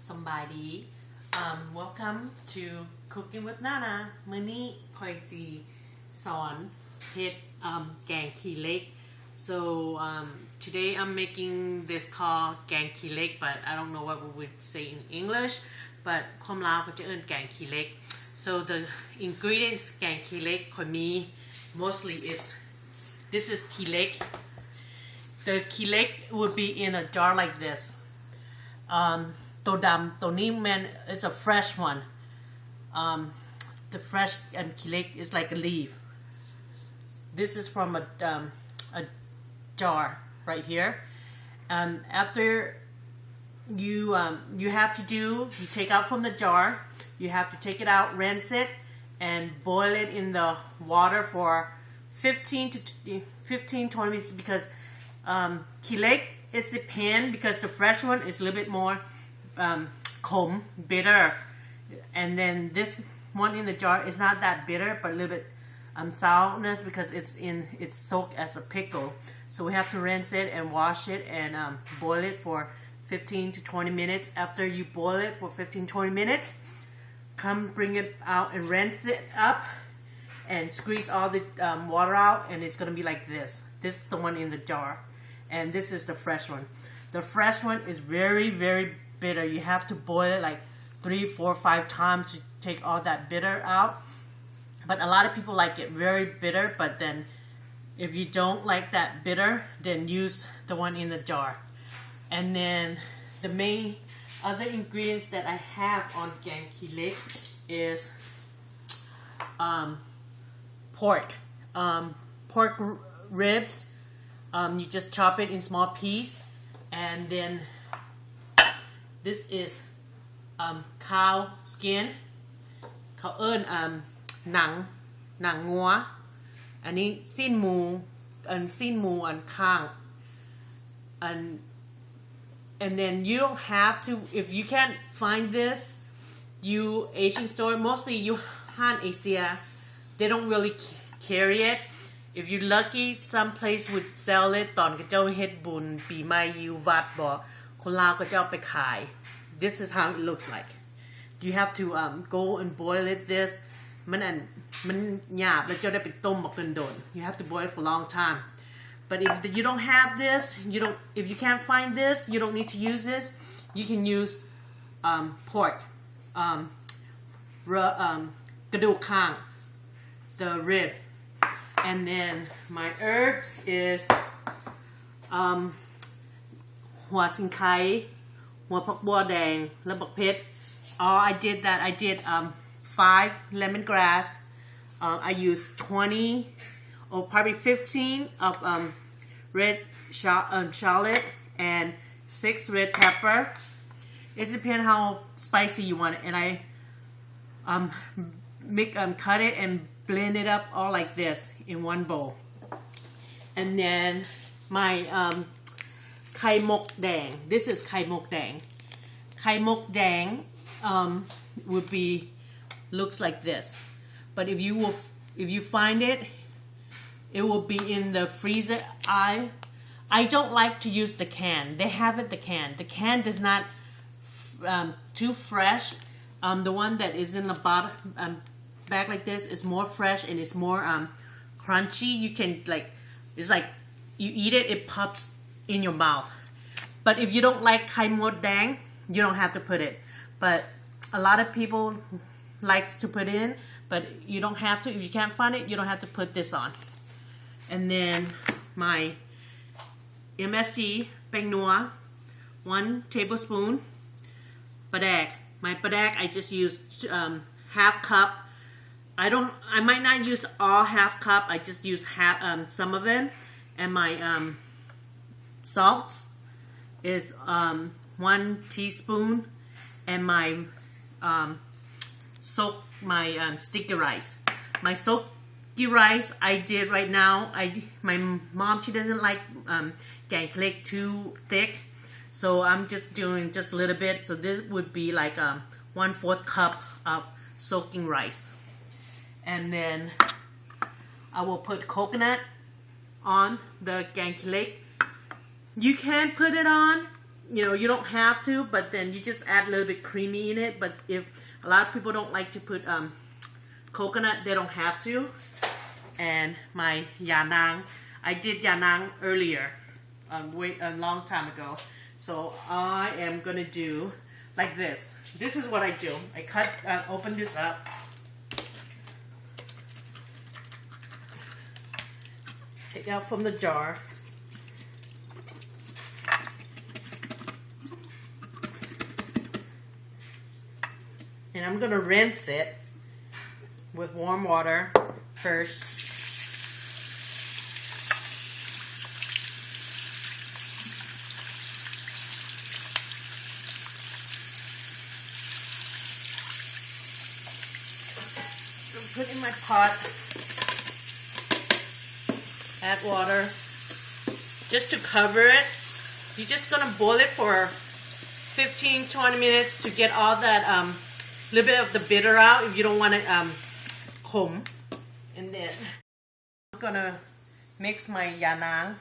somebody. Welcome to Cooking with Nana. มื้อนี้ค่อยสิสอนเฮ็ดแกงขี้เหล็ก So today I'm making this called Gang Khielek, but I don't know what we would say in English, but ความลาวก็จะเอิ้นแกงขี้เหล็ก So the ingredients แกงขี้เหล็กค่อยมี mostly is this is khielek. The khielek would be in a jar like this. ตัวดำตัวนี้มัน is a fresh one. The fresh and khielek is like a leaf. This is from a jar right here. After you have to do, you take out from the jar. You have to take it out, rinse it, and boil it in the water for 15 to 20 minutes because khielek is the pan because the fresh one is a little bit more bitter, and then this one in the jar is not that bitter but a little bit sourness because it's soaked as a pickle. So we have to rinse it and wash it and boil it for 15 to 20 minutes. After you boil it for 15-20 minutes, come bring it out and rinse it up and squeeze all the water out, and it's going to be like this. This is the one in the jar, and this is the fresh one. The fresh one is very, very bitter. You have to boil it like 3, 4, 5 times to take all that bitter out. But a lot of people like it very bitter, but then if you don't like that bitter, then use the one in the jar. And then the main other ingredients that I have on Gang Khielek is pork. Pork ribs. You just chop it in small pieces. And then this is cow skin. เขาเอิ้นหนังงัว อันนี้สิ้นหมูอันข้าง and then you don't have to, if you can't find this, you Asian store, mostly you Han Asia, they don't really carry it. If you're lucky, some place would sell it ตอนเขาเจ้าเฮ็ดบุญปีใหม่อยู่วัดบ่คนลาวก็จะเอาไปขาย This is how it looks like. You have to go and boil it this มันหยาบแล้วจะได้ไปต้มบักโดน You have to boil it for a long time. But if you don't have this, if you can't find this, you don't need to use this. You can use pork, กระดูกข้าง the rib. And then my herbs is หัวสิงไคหัวผักบัวแดงและบักเพชร I did 5 lemongrass. I used 20 or probably 15 of red shallot and 6 red pepper. It depends how spicy you want it. And I cut it and blend it up all like this in one bowl. And then my ไข่มกแดง This is ไข่มกแดง ไข่มกแดงwould be looks like this. But if you find it, it will be in the freezer. I don't like to use the can. They have it the can. The can does not too fresh. The one that is in the bottom bag like this is more fresh and it's more crunchy. You can it's like you eat it, it pops in your mouth. But if you don't like khai mot dang, you don't have to put it. But a lot of people likes to put in, but you don't have to. If you can't find it, you don't have to put this on. And then my MSG แป้งนัว 1 tablespoon ปลาแดก my ปลาแดก I just use half cup. I might not use all half cup. I just use some of it. And my salt is 1 teaspoon. And my sticky rice. My sticky rice I did right now. My mom, she doesn't like Gang Khielek too thick, so I'm just doing just a little bit. So this would be like 1/4 cup of soaking rice, and then I will put coconut on the Gang Khielek. You can put it on you don't have to, but then you just add a little bit creamy in it. But if a lot of people don't like to put coconut, they don't have to. And my yanang, I did yanang earlier, a long time ago. So I am gonna do like this. This is what I do. I open this up. Take out from the jar. And I'm gonna rinse it with warm water first. Put in my pot, add water, just to cover it. You're just gonna boil it for 15-20 minutes to get all that little bit of the bitter out if you don't want it khom. And then I'm gonna mix my yanang,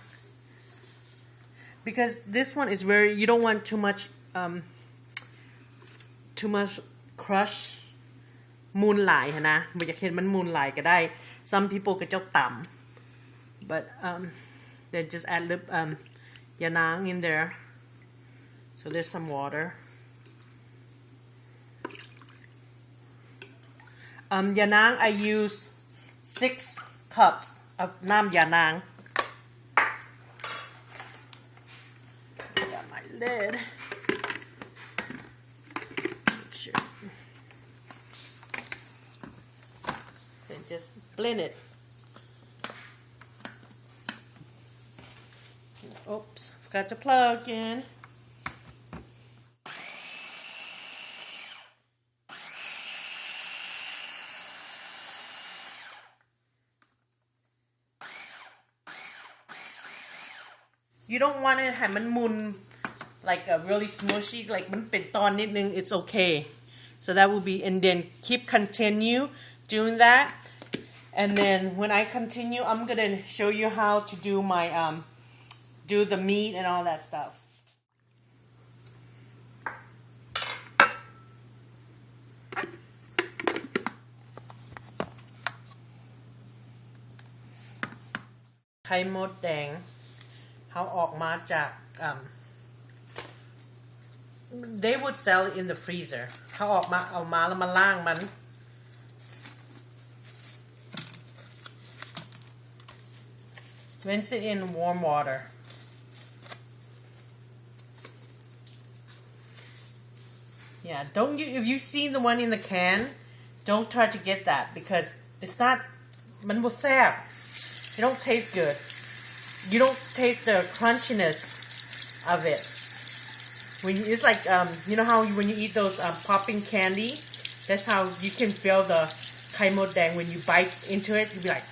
because this one is you don't want too much crush มูนหลายนะไม่อยากเห็นมันมูนหลายก็ได้ some people ก็เจ้าต่ำ but then just add yanang in there. So there's some water. Yanang, I use 6 cups of น้ำ yanang. Got my lid. Make sure. Then just blend it. Oops, forgot to plug in. You don't want it ให้มันมุน like a really smushy, like มันเป็นตอนนิดนึง it's okay. So that will be, and then continue doing that. And then when I continue, I'm gonna show you how to do my do the meat and all that stuff. Khai mốt đèn เขาออกมาจาก they would sell it in the freezer เขาออกมาเอามาแล้วมาล้างมัน rinse it in warm water. Yeah, don't you, if you see the one in the can, don't try to get that because it's not, มันบ่แซ่บ it don't taste good. You don't taste the crunchiness of it. When you, it's like you know how when you eat those popping candy, that's how you can feel the khai mot dang when you bite into it. You'll be like,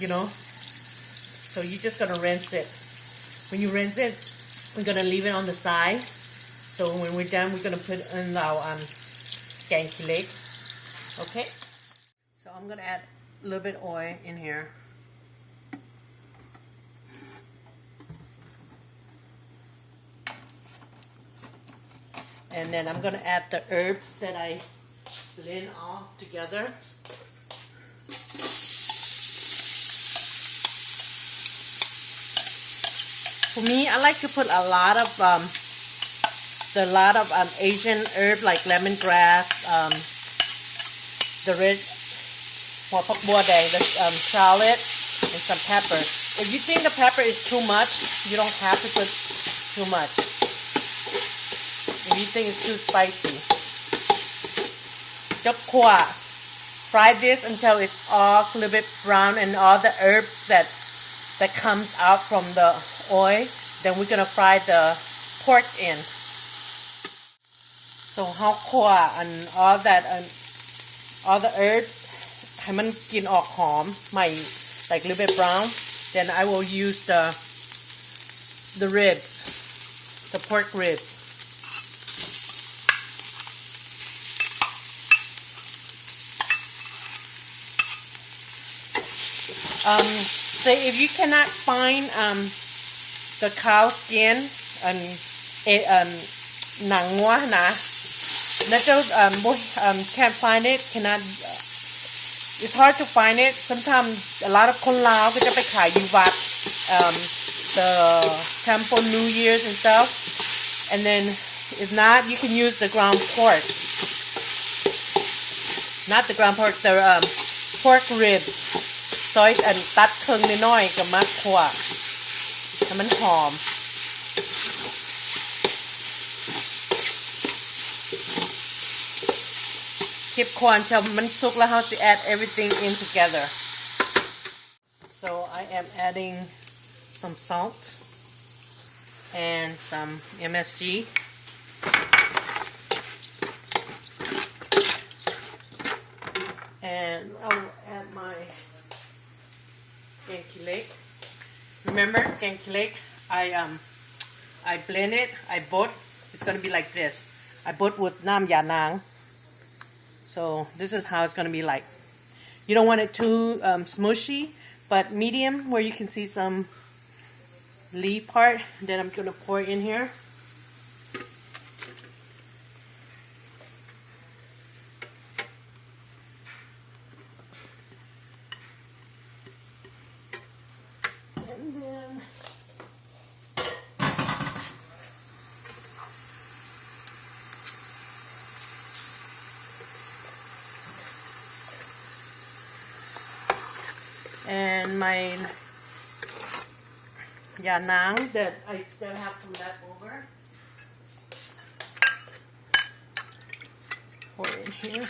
you know. So you're just gonna rinse it. When you rinse it, we're gonna leave it on the side. So when we're done, we're gonna put in our Gang Khiilek. Okay. So I'm gonna add a little bit oil in here. And then I'm gonna add the herbs that I blend all together. For me, I like to put a lot of Asian herb like lemongrass, the red pak bua dang, the shallot, and some pepper. If you think the pepper is too much, you don't have to put too much. If you think it's too spicy, just fry this until it's all a little bit brown and all the herbs that comes out from the oil. Then we're gonna fry the pork in. So how and all that and all the herbs ให้มันกลิ่นออกหอมใหม่ like a little bit brown. Then I will use the ribs, the pork ribs. Say if you cannot find the cow skin and หนังงัวนะnatural can't find it cannot it's hard to find it sometimes a lot of คนลาวก็จะไปขายอยู่วัดthe temple New Year's and stuff and then if not you can use the ground pork not the ground pork the pork ribs ซอยตัดครึ่งน้อยๆกับมักขั่วให้มันหอมคลิปควรจะมันสุกแล้วเราจะ add everything in together so I am adding some salt and some MSG and I will add my Gang Khiilek remember Gang Khiilek I blend it I bought it's gonna be like this I bought with nam ya nang so this is how it's gonna be like you don't want it too smushy but medium where you can see some leaf part then I'm gonna pour it in here and my yanang that I still have some left over pour it in here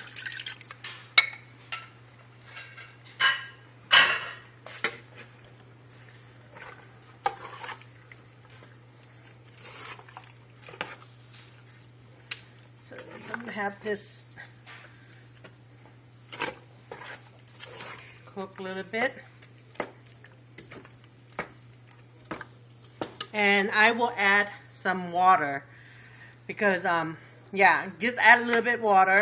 so I'm gonna have this cook a little bit and I will add some water because yeah just add a little bit water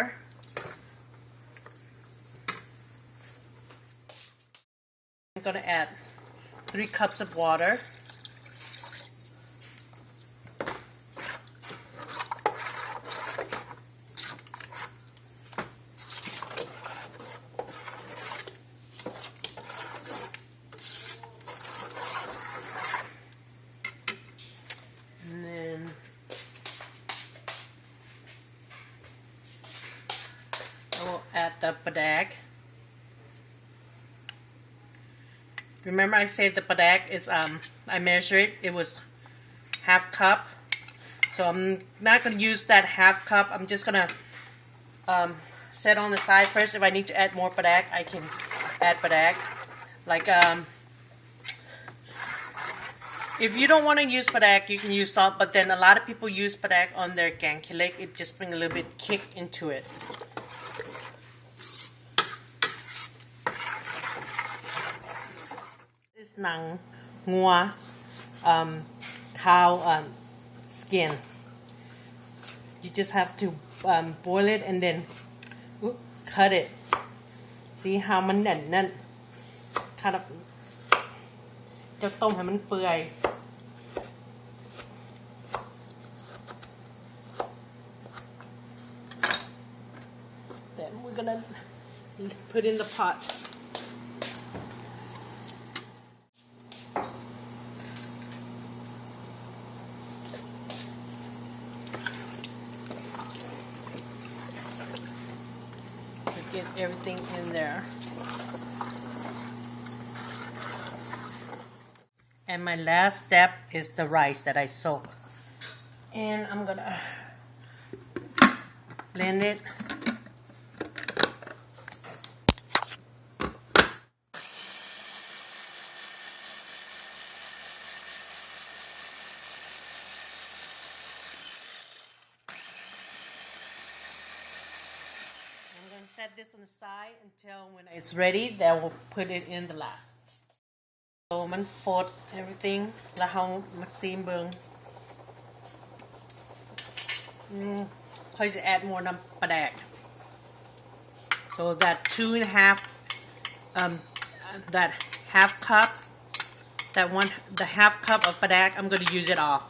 I'm gonna add 3 cups of water add the padak. Remember I said the padak is I measured it. It was half cup. So I'm not gonna use that half cup. I'm just gonna set on the side first. If I need to add more padak, I can add padak. Like if you don't want to use padak, you can use salt. But then a lot of people use padak on their Gang Khiilek. It just brings a little bit kick into it. This หนังงัวcow skin. You just have to boil it and then cut it. See how มันนั่น cut up จะต้มให้มันเปื่อย Then we're gonna put in the pot. Get everything in there. And my last step is the rice that I soak. And I'm gonna blend it. Set this on the side until when it's ready, then we'll put it in the last. So มันฟด everything แล้วเรามาซีมเบิ่งค่อยจะ add more น้ำปลาแดก so that 2.5 that half cup the half cup of ปลาแดก I'm going to use it all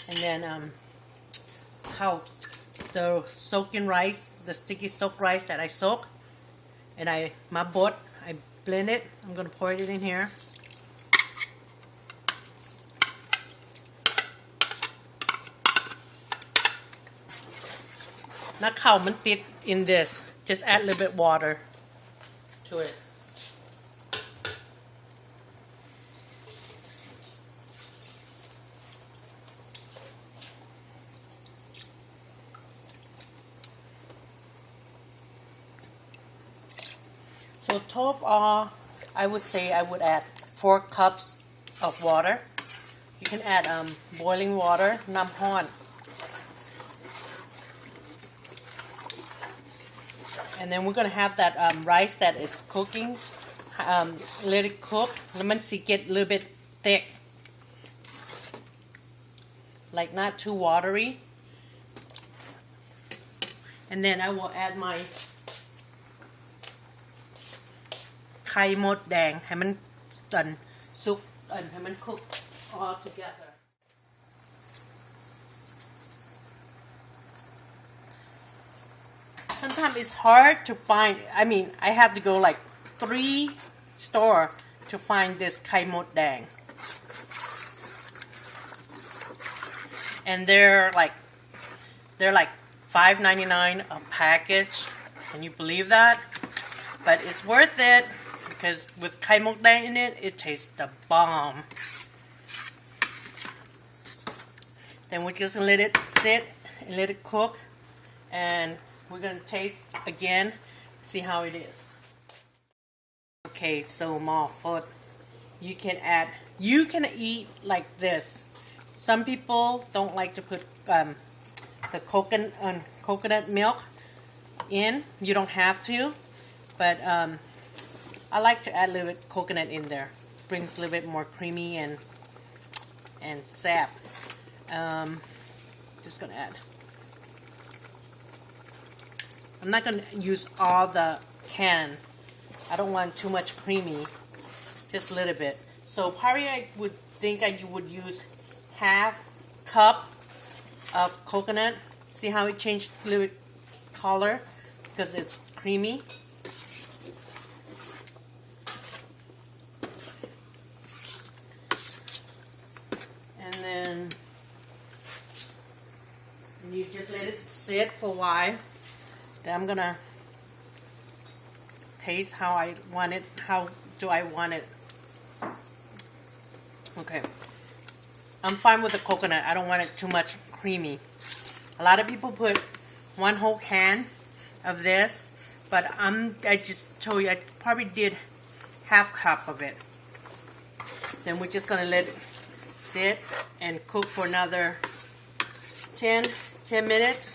and then the soaking rice, the sticky soaked rice that I soak, and I blend it. I'm gonna pour it in here. Not cowมันติด in this. Just add a little bit water to it. So top all, I would say I would add 4 cups of water. You can add boiling water, น้ำร้อน and then we're gonna have that rice that it's cooking. Let it cook. แล้วมันสิ get a little bit thick, like not too watery. And then I will add my ไข่มดแดงให้มันสุกให้มัน cook all together. Sometimes it's hard to find. I mean, I have to go like 3 stores to find this ไข่มดแดง. And they're like $5.99 a package. Can you believe that? But it's worth it because with ไข่มดแดงin it, it tastes the bomb. Then we're just gonna let it sit and let it cook, and we're gonna taste again, see how it is. Okay, so more food. You can eat like this. Some people don't like to put the coconut milk in. You don't have to, but I like to add a little bit coconut in there. Brings a little bit more creamy and sap. Just gonna add. I'm not gonna use all the can. I don't want too much creamy. Just a little bit. So probably I would think you would use half cup of coconut. See how it changed a little bit color because it's creamy. And then you just let it sit for a while. Then I'm gonna taste how I want it. How do I want it? Okay. I'm fine with the coconut. I don't want it too much creamy. A lot of people put 1 whole can of this, but I just told you I probably did half cup of it. Then we're just gonna let it sit and cook for another 10 minutes.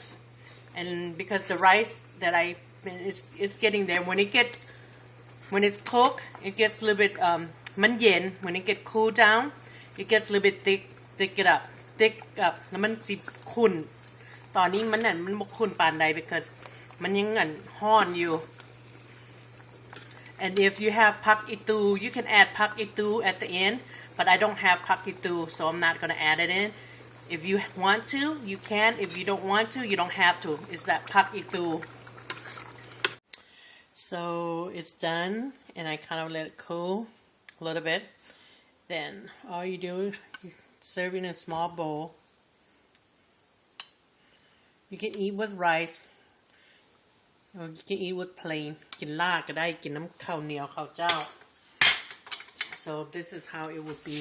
And because the rice that it's getting there, when it's cooked, it gets a little bit มันเย็น when it get cool down, it gets a little bit thick up แล้วมันสิขุ่นตอนนี้มันบ่ขุ่นปานใด because มันยังร้อนอยู่ and if you have pak itu, you can add pak itu at the end, but I don't have pak itu, so I'm not gonna add it in. If you want to, you can. If you don't want to, you don't have to. It's that pak itu. So it's done, and I kind of let it cool a little bit. Then all you do, you serve it in a small bowl. You can eat with rice, or you can eat with plain. กินลาบก็ได้ กินน้ำข้าวเหนียวข้าวเจ้า. So this is how it would be.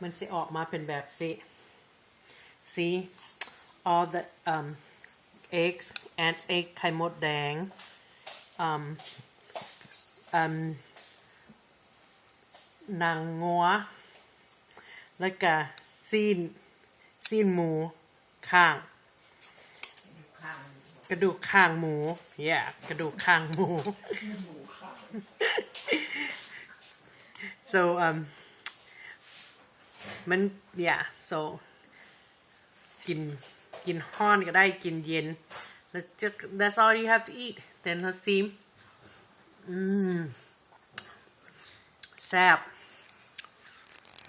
มันสิออกมาเป็นแบบสิ See all the eggs, ants egg ไข่มดแดง นางงัว แล้วก็ซีนหมูข้างกระดูกข้างหมู yeah กระดูกข้างหมู soมัน yeah so กินฮ้อนก็ได้กินเย็นแล้ว that's all you have to eat then let's see แซ่บ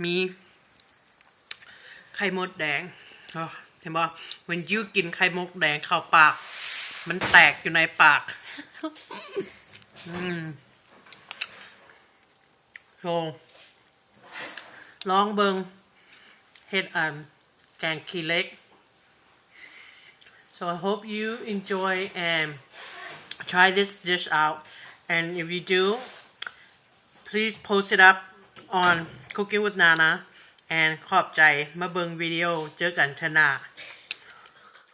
มี ไข่มดแดงเห็นบ่ when you กินไข่มดแดงเข้าปากมันแตกอยู่ในปากโชลองเบิงเฮ็ดแกงขี้เหล็ก so I hope you enjoy and try this dish out and if you do please post it up on Cooking with Nana and ขอบใจมาเบิงวิดีโอเจอกันเทอหน้า